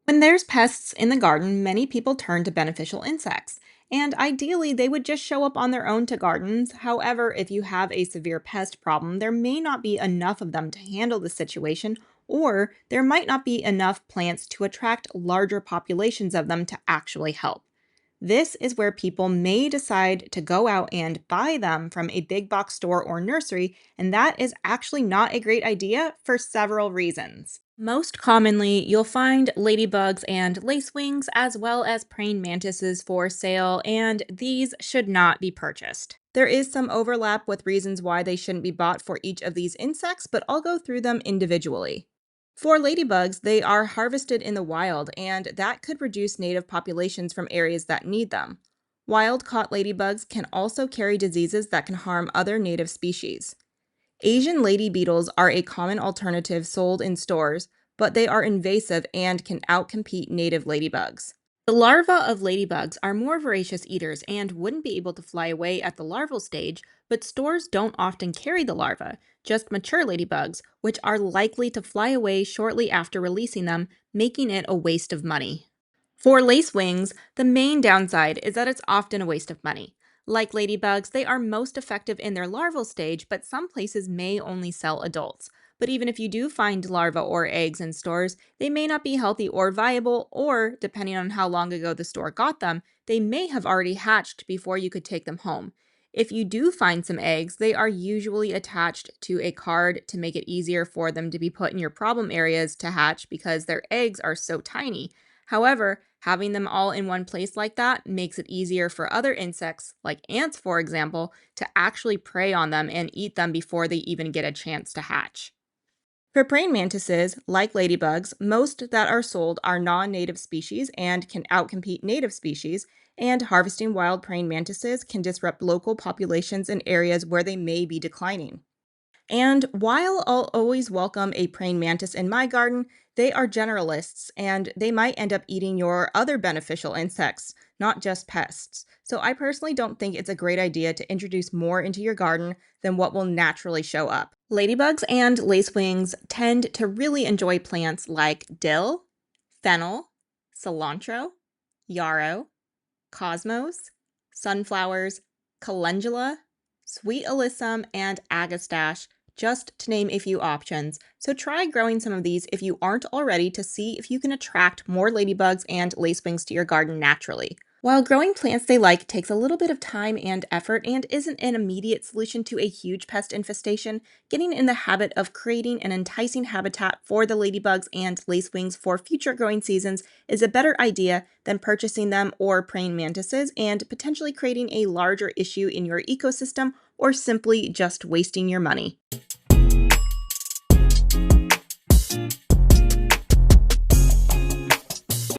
When there's pests in the garden, many people turn to beneficial insects. And ideally, they would just show up on their own to gardens. However, if you have a severe pest problem, there may not be enough of them to handle the situation, or there might not be enough plants to attract larger populations of them to actually help. This is where people may decide to go out and buy them from a big box store or nursery, and that is actually not a great idea for several reasons. Most commonly, you'll find ladybugs and lacewings as well as praying mantises for sale, and these should not be purchased. There is some overlap with reasons why they shouldn't be bought for each of these insects, but I'll go through them individually. For ladybugs, they are harvested in the wild, and that could reduce native populations from areas that need them. Wild caught ladybugs can also carry diseases that can harm other native species. Asian lady beetles are a common alternative sold in stores, but they are invasive and can outcompete native ladybugs. The larvae of ladybugs are more voracious eaters and wouldn't be able to fly away at the larval stage, but stores don't often carry the larvae, just mature ladybugs, which are likely to fly away shortly after releasing them, making it a waste of money. For lacewings, the main downside is that it's often a waste of money. Like ladybugs, they are most effective in their larval stage, but some places may only sell adults. But even if you do find larvae or eggs in stores, they may not be healthy or viable, or, depending on how long ago the store got them, they may have already hatched before you could take them home. If you do find some eggs, they are usually attached to a card to make it easier for them to be put in your problem areas to hatch because their eggs are so tiny. However, having them all in one place like that makes it easier for other insects, like ants for example, to actually prey on them and eat them before they even get a chance to hatch. For praying mantises, like ladybugs, most that are sold are non-native species and can outcompete native species, and harvesting wild praying mantises can disrupt local populations in areas where they may be declining. And while I'll always welcome a praying mantis in my garden, they are generalists and they might end up eating your other beneficial insects, not just pests. So I personally don't think it's a great idea to introduce more into your garden than what will naturally show up. Ladybugs and lacewings tend to really enjoy plants like dill, fennel, cilantro, yarrow, cosmos, sunflowers, calendula, sweet alyssum, and agastache, just to name a few options. So try growing some of these if you aren't already to see if you can attract more ladybugs and lacewings to your garden naturally. While growing plants they like takes a little bit of time and effort and isn't an immediate solution to a huge pest infestation, getting in the habit of creating an enticing habitat for the ladybugs and lacewings for future growing seasons is a better idea than purchasing them or praying mantises and potentially creating a larger issue in your ecosystem or simply just wasting your money.